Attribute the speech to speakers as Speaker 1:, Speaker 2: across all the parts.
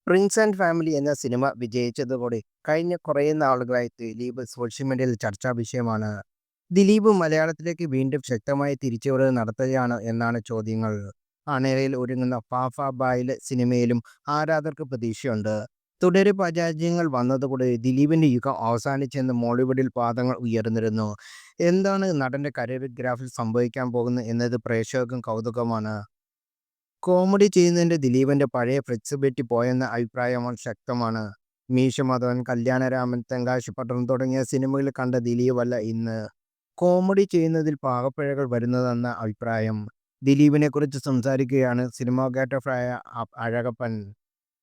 Speaker 1: Prince and family എന്ന cinema വിജയിച്ചതോടെ കഴിഞ്ഞ കുറേ നാളുകളായി ദിലീപ് സോഷ്യൽ മീഡിയയിൽ ചർച്ചാ വിഷയമാണ്. ദിലീപ് മലയാളത്തിലേക്ക് വീണ്ടും ശക്തമായ തിരിച്ചുവരവ് നടത്തുകയാണ് എന്നാണ് ചോദ്യങ്ങൾ. അണിയറയിൽ ഒരുങ്ങുന്ന ഫാഫ ബായിലെ സിനിമയിലും ആരാധകർക്ക് പ്രതീക്ഷയുണ്ട്. തുടരെ പരാജയങ്ങൾ വന്നതോടെ ദിലീപിന്റെ യുഗം അവസാനിച്ചെന്ന് മോളിവുഡിൽ വാദങ്ങൾ ഉയർന്നിരുന്നു. എന്താണ് നടന്റെ കരിയർ ഗ്രാഫിൽ സംഭവിക്കാൻ പോകുന്നത് എന്നത് പ്രേക്ഷകർക്കും കൗതുകമാണ്. കോമഡി ചെയ്യുന്നതിന്റെ ദിലീപിന്റെ പഴയ ഫ്ലെക്സിബിലിറ്റി പോയെന്ന അഭിപ്രായമാണ് ശക്തമാണ്. മീശ മാധവൻ, കല്യാണരാമൻ, തെങ്കാശിപ്പട്ടണം തുടങ്ങിയ സിനിമകളിൽ കണ്ട ദിലീപല്ല ഇന്ന്. കോമഡി ചെയ്യുന്നതിൽ പാകപ്പിഴകൾ വരുന്നതെന്ന അഭിപ്രായം. ദിലീപിനെക്കുറിച്ച് സംസാരിക്കുകയാണ് സിനിമാറ്റോഗ്രാഫറായ അഴകപ്പൻ.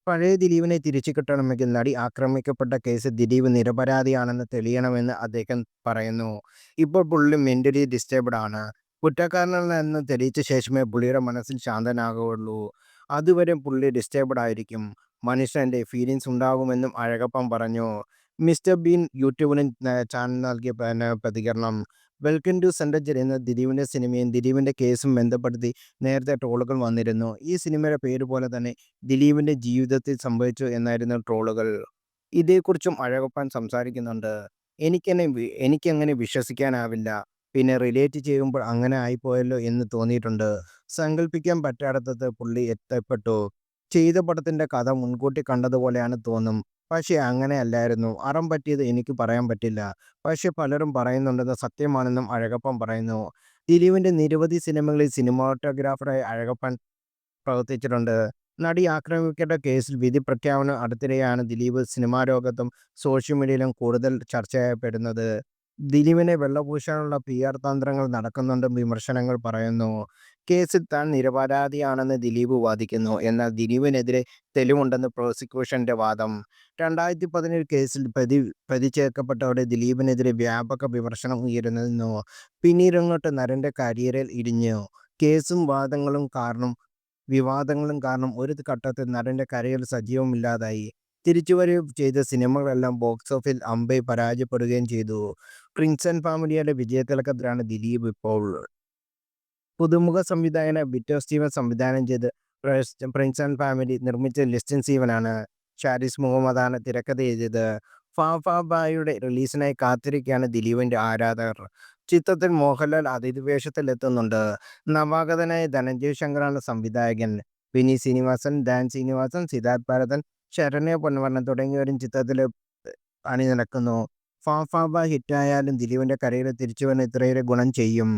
Speaker 1: പഴയ ദിലീപിനെ തിരിച്ചു കിട്ടണമെങ്കിൽ നടി ആക്രമിക്കപ്പെട്ട കേസിൽ ദിലീപ് നിരപരാധിയാണെന്ന് തെളിയണമെന്ന് അദ്ദേഹം പറയുന്നു. ഇപ്പോൾ പുള്ളി മെന്റലി ഡിസ്റ്റർബ്ഡ് ആണ്. കുറ്റക്കാരനല്ലെന്ന് തെളിയിച്ച ശേഷമേ പുള്ളിയുടെ മനസ്സിൽ ശാന്തനാകുകയുള്ളൂ. അതുവരെ പുള്ളി ഡിസ്റ്റർബ്ഡ് ആയിരിക്കും. മനുഷ്യന്റെ ഫീലിങ്സ് ഉണ്ടാകുമെന്നും അഴകപ്പൻ പറഞ്ഞു. മിസ്റ്റർ ബീൻ യൂട്യൂബിന് ചാനൽ നൽകിയ പ്രതികരണം. വെൽക്കം ടു സെൻട്രൽ എന്ന ദിലീപിന്റെ സിനിമയും ദിലീപിന്റെ കേസും ബന്ധപ്പെടുത്തി നേരത്തെ ട്രോളുകൾ വന്നിരുന്നു. ഈ സിനിമയുടെ പേര് പോലെ തന്നെ ദിലീപിന്റെ ജീവിതത്തിൽ സംഭവിച്ചു എന്നായിരുന്നു ട്രോളുകൾ. ഇതേക്കുറിച്ചും അഴകപ്പൻ സംസാരിക്കുന്നുണ്ട്. എനിക്കങ്ങനെ വിശ്വസിക്കാനാവില്ല. പിന്നെ റിലേറ്റ് ചെയ്യുമ്പോൾ അങ്ങനെ ആയിപ്പോയല്ലോ എന്ന് തോന്നിയിട്ടുണ്ട്. സങ്കല്പിക്കാൻ പറ്റാത്തടത്ത് പുള്ളി എത്തപ്പെട്ടു. ചെയ്ത പടത്തിന്റെ കഥ മുൻകൂട്ടി കണ്ടതുപോലെയാണ് തോന്നും. പക്ഷേ അങ്ങനെയല്ലായിരുന്നു. അറം പറ്റിയത് എനിക്ക് പറയാൻ പറ്റില്ല. പക്ഷേ പലരും പറയുന്നുണ്ടെന്ന് സത്യമാണെന്നും അഴകപ്പൻ പറയുന്നു. ദിലീപിന്റെ നിരവധി സിനിമകളിൽ സിനിമാറ്റോഗ്രാഫറായി അഴകപ്പൻ പ്രവർത്തിച്ചിട്ടുണ്ട്. നടി ആക്രമിക്കപ്പെട്ട കേസിൽ വിധി പ്രഖ്യാപനം അടുത്തിടെയാണ് ദിലീപ് സിനിമാലോകത്തും സോഷ്യൽ മീഡിയയിലും കൂടുതൽ ചർച്ചയായപ്പെടുന്നത്. ദിലീപിനെ വെള്ളപൂശാനുള്ള PR തന്ത്രങ്ങൾ നടക്കുന്നുണ്ടെന്ന് വിമർശനങ്ങൾ പറയുന്നു. കേസിൽ താൻ നിരപരാധിയാണെന്ന് ദിലീപ് വാദിക്കുന്നു. എന്നാൽ ദിലീപിനെതിരെ തെളിവുണ്ടെന്ന് പ്രോസിക്യൂഷന്റെ വാദം. 2017 കേസിൽ പ്രതി ചേർക്കപ്പെട്ടതോടെ ദിലീപിനെതിരെ വ്യാപക വിമർശനം ഉയർന്നിരുന്നു. പിന്നീടങ്ങോട്ട് നടന്റെ കരിയറിൽ ഇടിഞ്ഞു. കേസും വിവാദങ്ങളും കാരണം ഒരു ഘട്ടത്തിൽ നടന്റെ കരിയർ സജീവമില്ലാതായി. തിരിച്ചുവരവ് ചെയ്ത സിനിമകളെല്ലാം ബോക്സ് ഓഫീസിൽ അമ്പേ പരാജയപ്പെടുകയും ചെയ്തു. പ്രിൻസ് ആൻഡ് ഫാമിലിയുടെ വിജയത്തിളക്കത്തിലാണ് ദിലീപ് ഇപ്പോൾ. പുതുമുഖ സംവിധായകൻ ബിറ്റോ സ്റ്റീവൻ സംവിധാനം ചെയ്ത് പ്രിൻസ് ആൻഡ് ഫാമിലി നിർമ്മിച്ച ലിസ്റ്റിൻ സ്റ്റീവനാണ്. ഷാരിസ് മുഹമ്മദാണ് തിരക്കഥ എഴുതിയത്. ഫാഫാബായുടെ റിലീസിനായി കാത്തിരിക്കുകയാണ് ദിലീപിന്റെ ആരാധകർ. ചിത്രത്തിൽ മോഹൻലാൽ അതിഥി വേഷത്തിലെത്തുന്നുണ്ട്. നവാഗതനായ ധനഞ്ജയ് ശങ്കറാണ് സംവിധായകൻ. വിനീത് ശ്രീനിവാസൻ, ഡാൻ ശ്രീനിവാസൻ, സിദ്ധാർത്ഥ് ഭരതൻ, ശരണ്യ പൊന്നവണ്ണൻ തുടങ്ങിയവരും ചിത്രത്തിൽ അണിനിരക്കുന്നു. ഫാഫാബ ഹിറ്റായാലും ദിലീപിന്റെ കരിയറിൽ തിരിച്ചുവരവിന് ഇത്രയേറെ ഗുണം ചെയ്യും.